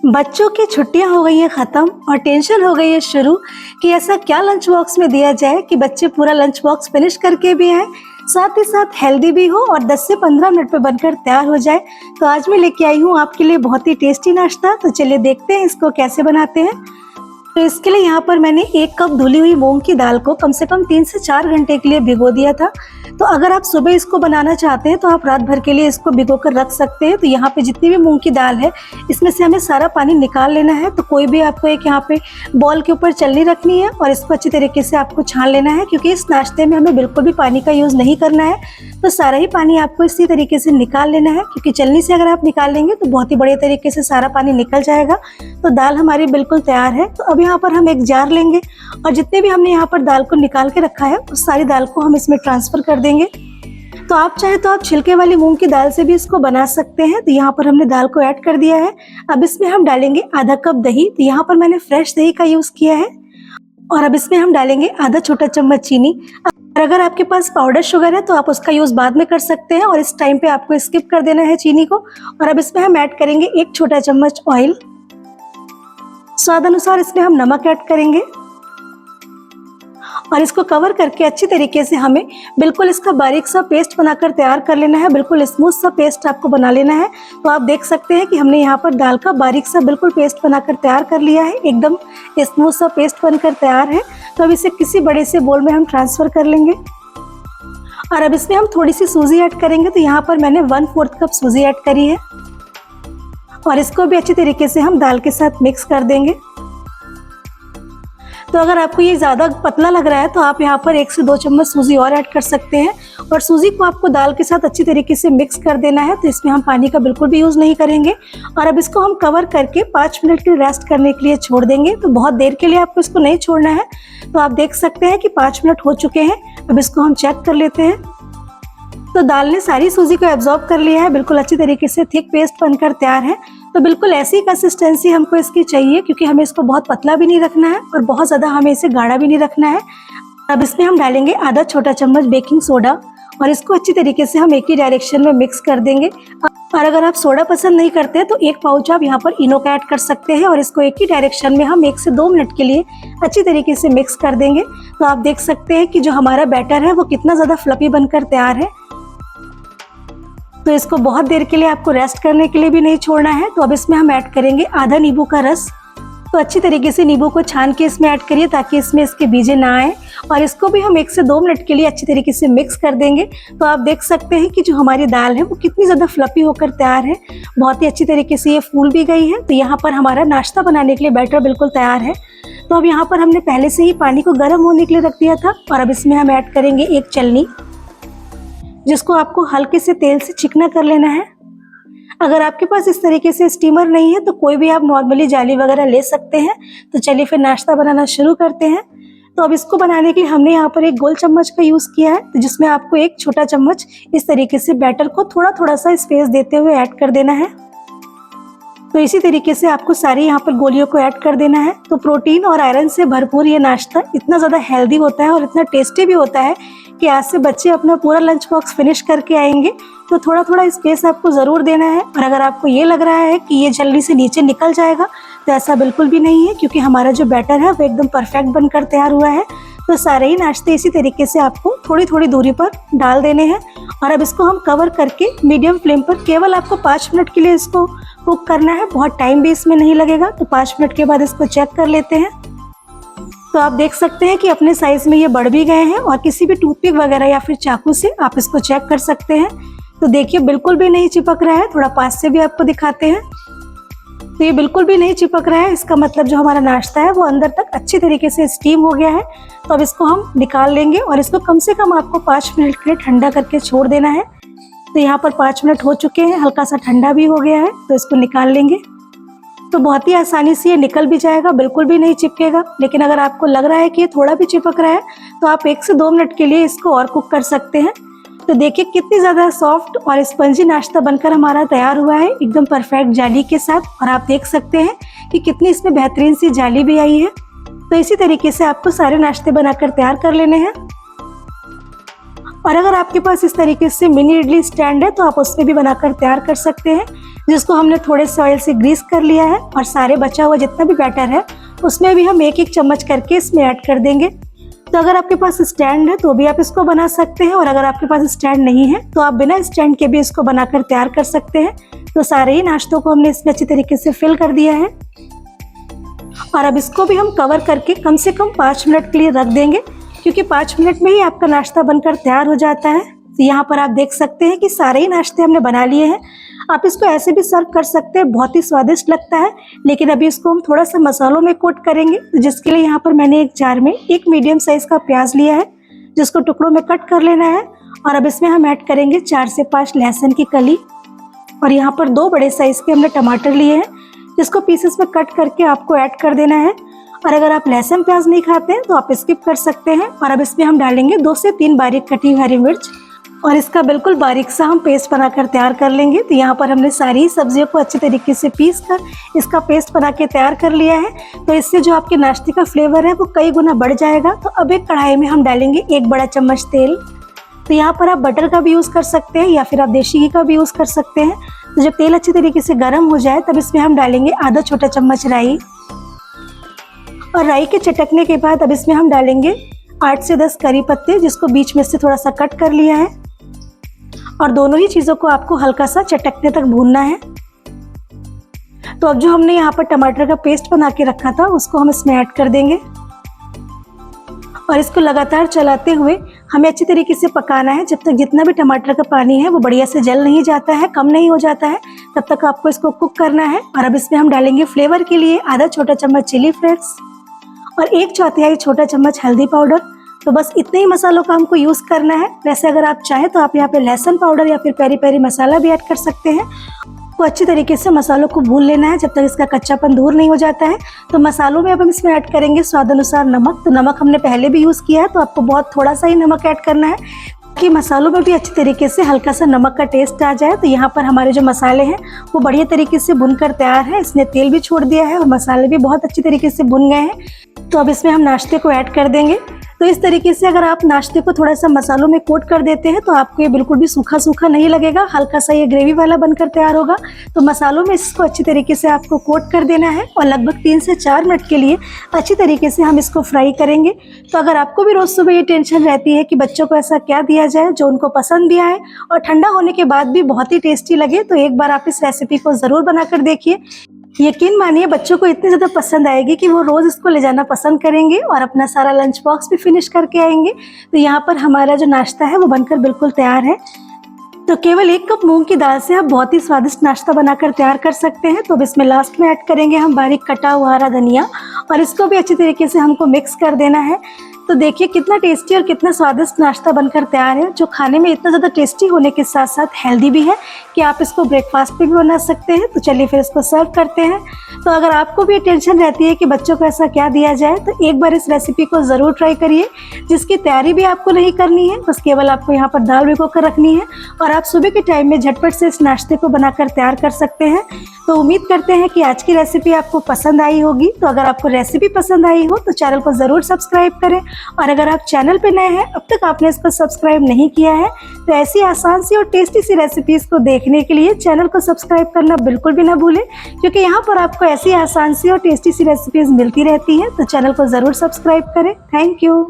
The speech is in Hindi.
बच्चों की छुट्टियां हो गई है ख़त्म और टेंशन हो गई है शुरू कि ऐसा क्या लंच बॉक्स में दिया जाए कि बच्चे पूरा लंच बॉक्स फिनिश करके भी आए, साथ ही साथ हेल्दी भी हो और 10 से 15 मिनट में बनकर तैयार हो जाए। तो आज मैं लेके आई हूँ आपके लिए बहुत ही टेस्टी नाश्ता। तो चलिए देखते हैं इसको कैसे बनाते हैं। तो इसके लिए यहाँ पर मैंने 1 कप धुली हुई मूंग की दाल को कम से कम 3 से 4 घंटे के लिए भिगो दिया था। तो अगर आप सुबह इसको बनाना चाहते हैं तो आप रात भर के लिए इसको भिगो कर रख सकते हैं। तो यहाँ पे जितनी भी मूंग की दाल है इसमें से हमें सारा पानी निकाल लेना है। तो कोई भी आपको एक यहाँ पे बॉल के ऊपर चलनी रखनी है और इसको अच्छी तरीके से आपको छान लेना है, क्योंकि इस नाश्ते में हमें बिल्कुल भी पानी का यूज़ नहीं करना है। तो सारा ही पानी आपको इसी तरीके से निकाल लेना है, क्योंकि चलनी से अगर आप निकाल लेंगे तो बहुत ही बढ़िया तरीके से सारा पानी निकल जाएगा। तो दाल हमारी बिल्कुल तैयार है। तो अब यहाँ पर हम एक जार लेंगे और जितने भी हमने यहाँ पर दाल को निकाल के रखा है उस सारी दाल को हम इसमें ट्रांसफ़र कर देंगे। तो आप चाहे तो आप छिलके वाली मूंग की दाल से भी इसको बना सकते हैं। तो यहाँ पर हमने दाल को ऐड कर दिया है। अब इसमें हम डालेंगे आधा कप दही। तो यहाँ पर मैंने फ्रेश दही का यूज़ किया है। और अब इसमें हम डालेंगे आधा छोटा चम्मच चीनी। और अगर आपके पास पाउडर शुगर है तो आप उसका यूज़ बाद में कर सकते हैं और इस टाइम पे आपको स्किप कर देना है चीनी को। और अब इसमें हम ऐड करेंगे 1 छोटा चम्मच ऑयल। स्वाद अनुसार इसमें हम नमक ऐड करेंगे और इसको कवर करके अच्छी तरीके से हमें बिल्कुल इसका बारीक सा पेस्ट बनाकर तैयार कर लेना है। बिल्कुल स्मूथ सा पेस्ट आपको बना लेना है। तो आप देख सकते हैं कि हमने यहाँ पर दाल का बारीक सा बिल्कुल पेस्ट बनाकर तैयार कर लिया है। एकदम स्मूथ सा पेस्ट बनकर तैयार है। तो अब इसे किसी बड़े से बोल में हम ट्रांसफ़र कर लेंगे और अब इसमें हम थोड़ी सी सूजी ऐड करेंगे। तो यहाँ पर मैंने 1/4 कप सूजी ऐड करी है और इसको भी अच्छी तरीके से हम दाल के साथ मिक्स कर देंगे। तो अगर आपको ये ज़्यादा पतला लग रहा है तो आप यहाँ पर 1 से 2 चम्मच सूजी और ऐड कर सकते हैं। और सूजी को आपको दाल के साथ अच्छी तरीके से मिक्स कर देना है। तो इसमें हम पानी का बिल्कुल भी यूज़ नहीं करेंगे। और अब इसको हम कवर करके 5 मिनट के रेस्ट करने के लिए छोड़ देंगे। तो बहुत देर के लिए आपको इसको नहीं छोड़ना है। तो आप देख सकते हैं कि 5 मिनट हो चुके हैं। अब इसको हम चेक कर लेते हैं। तो दाल ने सारी सूजी को एब्जॉर्ब कर लिया है। बिल्कुल अच्छी तरीके से थिक पेस्ट बनकर तैयार है। तो बिल्कुल ऐसी कंसिस्टेंसी हमको इसकी चाहिए, क्योंकि हमें इसको बहुत पतला भी नहीं रखना है और बहुत ज़्यादा हमें इसे गाढ़ा भी नहीं रखना है। अब इसमें हम डालेंगे आधा छोटा चम्मच बेकिंग सोडा और इसको अच्छी तरीके से हम एक ही डायरेक्शन में मिक्स कर देंगे। और अगर आप सोडा पसंद नहीं करते तो 1 पाउच आप यहाँ पर इनो का ऐड कर सकते हैं और इसको एक ही डायरेक्शन में हम 1 से 2 मिनट के लिए अच्छी तरीके से मिक्स कर देंगे। तो आप देख सकते हैं कि जो हमारा बैटर है वो कितना ज़्यादा फ्लफी बनकर तैयार है। तो इसको बहुत देर के लिए आपको रेस्ट करने के लिए भी नहीं छोड़ना है। तो अब इसमें हम ऐड करेंगे आधा नींबू का रस। तो अच्छी तरीके से नींबू को छान के इसमें ऐड करिए ताकि इसमें इसके बीजे ना आए। और इसको भी हम 1 से 2 मिनट के लिए अच्छी तरीके से मिक्स कर देंगे। तो आप देख सकते हैं कि जो हमारी दाल है वो कितनी ज़्यादा फ्लफी होकर तैयार है। बहुत ही अच्छी तरीके से ये फूल भी गई है। तो यहाँ पर हमारा नाश्ता बनाने के लिए बैटर बिल्कुल तैयार है। तो अब यहाँ पर हमने पहले से ही पानी को गर्म होने के लिए रख दिया था। और अब इसमें हम ऐड करेंगे 1 चलनी, जिसको आपको हल्के से तेल से चिकना कर लेना है। अगर आपके पास इस तरीके से स्टीमर नहीं है तो कोई भी आप नॉर्मली जाली वगैरह ले सकते हैं। तो चलिए फिर नाश्ता बनाना शुरू करते हैं। तो अब इसको बनाने के लिए हमने यहाँ पर एक गोल चम्मच का यूज़ किया है, तो जिसमें आपको 1 छोटा चम्मच इस तरीके से बैटर को थोड़ा थोड़ा सा स्पेस देते हुए ऐड कर देना है। तो इसी तरीके से आपको सारी यहाँ पर गोलियों को ऐड कर देना है। तो प्रोटीन और आयरन से भरपूर ये नाश्ता इतना ज़्यादा हेल्दी होता है और इतना टेस्टी भी होता है कि आज से बच्चे अपना पूरा लंच बॉक्स फिनिश करके आएंगे। तो थोड़ा थोड़ा स्पेस आपको ज़रूर देना है। और अगर आपको ये लग रहा है कि ये जल्दी से नीचे निकल जाएगा तो ऐसा बिल्कुल भी नहीं है, क्योंकि हमारा जो बैटर है वो एकदम परफेक्ट बनकर तैयार हुआ है। तो सारे ही नाश्ते इसी तरीके से आपको थोड़ी थोड़ी दूरी पर डाल देने हैं। और अब इसको हम कवर करके मीडियम फ्लेम पर केवल आपको 5 मिनट के लिए इसको कुक करना है। बहुत टाइम भी इसमें नहीं लगेगा। तो 5 मिनट के बाद इसको चेक कर लेते हैं। तो आप देख सकते हैं कि अपने साइज में ये बढ़ भी गए हैं और किसी भी टूथपिक वगैरह या फिर चाकू से आप इसको चेक कर सकते हैं। तो देखिए बिल्कुल भी नहीं चिपक रहा है। थोड़ा पास से भी आपको दिखाते हैं। तो ये बिल्कुल भी नहीं चिपक रहा है। इसका मतलब जो हमारा नाश्ता है वो अंदर तक अच्छी तरीके से स्टीम हो गया है। तो अब इसको हम निकाल लेंगे और इसको कम से कम आपको 5 मिनट के लिए ठंडा करके छोड़ देना है। तो यहाँ पर 5 मिनट हो चुके हैं, हल्का सा ठंडा भी हो गया है। तो इसको निकाल लेंगे। तो बहुत ही आसानी से ये निकल भी जाएगा, बिल्कुल भी नहीं चिपकेगा। लेकिन अगर आपको लग रहा है कि ये थोड़ा भी चिपक रहा है तो आप 1 से 2 मिनट के लिए इसको और कुक कर सकते हैं। तो देखिए कितनी ज़्यादा सॉफ्ट और स्पंजी नाश्ता बनकर हमारा तैयार हुआ है, एकदम परफेक्ट जाली के साथ। और आप देख सकते हैं कि कितनी इसमें बेहतरीन सी जाली भी आई है। तो इसी तरीके से आपको सारे नाश्ते बनाकर तैयार कर लेने हैं। और अगर आपके पास इस तरीके से मिनी इडली स्टैंड है तो आप उसमें भी बनाकर तैयार कर सकते हैं, जिसको हमने थोड़े से ऑयल से ग्रीस कर लिया है। और सारे बचा हुआ जितना भी बैटर है उसमें भी हम एक एक चम्मच करके इसमें ऐड कर देंगे। तो अगर आपके पास स्टैंड है तो भी आप इसको बना सकते हैं, और अगर आपके पास स्टैंड नहीं है तो आप बिना स्टैंड के भी इसको बनाकर तैयार कर सकते हैं। तो सारे ही नाश्तों को हमने इसमें अच्छी तरीके से फिल कर दिया है, और अब इसको भी हम कवर करके कम से कम 5 मिनट के लिए रख देंगे, क्योंकि 5 मिनट में ही आपका नाश्ता बनकर तैयार हो जाता है। तो यहाँ पर आप देख सकते हैं कि सारे ही नाश्ते हमने बना लिए हैं। आप इसको ऐसे भी सर्व कर सकते हैं, बहुत ही स्वादिष्ट लगता है। लेकिन अभी इसको हम थोड़ा सा मसालों में कोट करेंगे, तो जिसके लिए यहाँ पर मैंने एक जार में एक मीडियम साइज का प्याज लिया है, जिसको टुकड़ों में कट कर लेना है। और अब इसमें हम ऐड करेंगे 4 से 5 लहसुन की कली, और यहाँ पर 2 बड़े साइज के हमने टमाटर लिए हैं, जिसको पीसेस में कट करके आपको ऐड कर देना है। और अगर आप लहसुन प्याज नहीं खाते हैं तो आप स्किप कर सकते हैं। और अब इसमें हम डालेंगे 2 से 3 बारीक कटी हरी मिर्च, और इसका बिल्कुल बारीक सा हम पेस्ट बनाकर तैयार कर लेंगे। तो यहाँ पर हमने सारी सब्जियों को अच्छी तरीके से पीस कर इसका पेस्ट बना के तैयार कर लिया है। तो इससे जो आपके नाश्ते का फ्लेवर है वो कई गुना बढ़ जाएगा। तो अब एक कढ़ाई में हम डालेंगे 1 बड़ा चम्मच तेल। तो यहाँ पर आप बटर का भी यूज़ कर सकते हैं या फिर आप देशी घी का भी यूज़ कर सकते हैं। तो जब तेल अच्छी तरीके से गर्म हो जाए तब इसमें हम डालेंगे आधा छोटा चम्मच राई, और राई के चटकने के बाद अब इसमें हम डालेंगे 8 से 10 करी पत्ते, जिसको बीच में से थोड़ा सा कट कर लिया है। और दोनों ही चीज़ों को आपको हल्का सा चटकने तक भूनना है। तो अब जो हमने यहाँ पर टमाटर का पेस्ट बना के रखा था उसको हम इसमें ऐड कर देंगे, और इसको लगातार चलाते हुए हमें अच्छी तरीके से पकाना है, जब तक जितना भी टमाटर का पानी है वो बढ़िया से जल नहीं जाता है, कम नहीं हो जाता है, तब तक आपको इसको कुक करना है। और अब इसमें हम डालेंगे फ्लेवर के लिए आधा छोटा चम्मच चिली फ्लेक्स और 1/4 छोटा चम्मच हल्दी पाउडर। तो बस इतने ही मसालों का हमको यूज़ करना है। वैसे अगर आप चाहें तो आप यहाँ पे लहसुन पाउडर या फिर पेरी पेरी मसाला भी ऐड कर सकते हैं। तो अच्छी तरीके से मसालों को भून लेना है जब तक इसका कच्चापन दूर नहीं हो जाता है। तो मसालों में अब हम इसमें ऐड करेंगे स्वाद अनुसार नमक। तो नमक हमने पहले भी यूज़ किया है, तो आपको बहुत थोड़ा सा ही नमक ऐड करना है कि मसालों में भी अच्छी तरीके से हल्का सा नमक का टेस्ट आ जाए। तो यहाँ पर हमारे जो मसाले हैं वो बढ़िया तरीके से भुनकर तैयार है। इसने तेल भी छोड़ दिया है और मसाले भी बहुत अच्छी तरीके से भुन गए हैं। तो अब इसमें हम नाश्ते को ऐड कर देंगे। तो इस तरीके से अगर आप नाश्ते को थोड़ा सा मसालों में कोट कर देते हैं तो आपको ये बिल्कुल भी सूखा सूखा नहीं लगेगा, हल्का सा ये ग्रेवी वाला बनकर तैयार होगा। तो मसालों में इसको अच्छी तरीके से आपको कोट कर देना है और लगभग 3 से 4 मिनट के लिए अच्छी तरीके से हम इसको फ्राई करेंगे। तो अगर आपको भी रोज़ सुबह ये टेंशन रहती है कि बच्चों को ऐसा क्या दिया जाए जो उनको पसंद भी आए और ठंडा होने के बाद भी बहुत ही टेस्टी लगे, तो एक बार आप इस रेसिपी को ज़रूर बनाकर देखिए। यकीन मानिए बच्चों को इतनी ज़्यादा पसंद आएगी कि वो रोज़ इसको ले जाना पसंद करेंगे और अपना सारा लंच बॉक्स भी फिनिश करके आएंगे। तो यहाँ पर हमारा जो नाश्ता है वो बनकर बिल्कुल तैयार है। तो केवल 1 कप मूंग की दाल से आप बहुत ही स्वादिष्ट नाश्ता बनाकर तैयार कर सकते हैं। तो अब इसमें लास्ट में ऐड करेंगे हम बारीक कटा हुआ हरा धनिया, और इसको भी अच्छी तरीके से हमको मिक्स कर देना है। तो देखिए कितना टेस्टी और कितना स्वादिष्ट नाश्ता बनकर तैयार है, जो खाने में इतना ज़्यादा टेस्टी होने के साथ साथ हेल्दी भी है कि आप इसको ब्रेकफास्ट पे भी बना सकते हैं। तो चलिए फिर इसको सर्व करते हैं। तो अगर आपको भी टेंशन रहती है कि बच्चों को ऐसा क्या दिया जाए, तो एक बार इस रेसिपी को ज़रूर ट्राई करिए, जिसकी तैयारी भी आपको नहीं करनी है, बस केवल आपको यहाँ पर दाल भिगो कर रखनी है और आप सुबह के टाइम में झटपट से इस नाश्ते को बनाकर तैयार कर सकते हैं। तो उम्मीद करते हैं कि आज की रेसिपी आपको पसंद आई होगी। तो अगर आपको रेसिपी पसंद आई हो तो चैनल को ज़रूर सब्सक्राइब करें, और अगर आप चैनल पे नए हैं, अब तक आपने इसको सब्सक्राइब नहीं किया है, तो ऐसी आसान सी और टेस्टी सी रेसिपीज़ को देखने के लिए चैनल को सब्सक्राइब करना बिल्कुल भी ना भूलें, क्योंकि यहाँ पर आपको ऐसी आसान सी और टेस्टी सी रेसिपीज़ मिलती रहती हैं। तो चैनल को ज़रूर सब्सक्राइब करें। Thank you.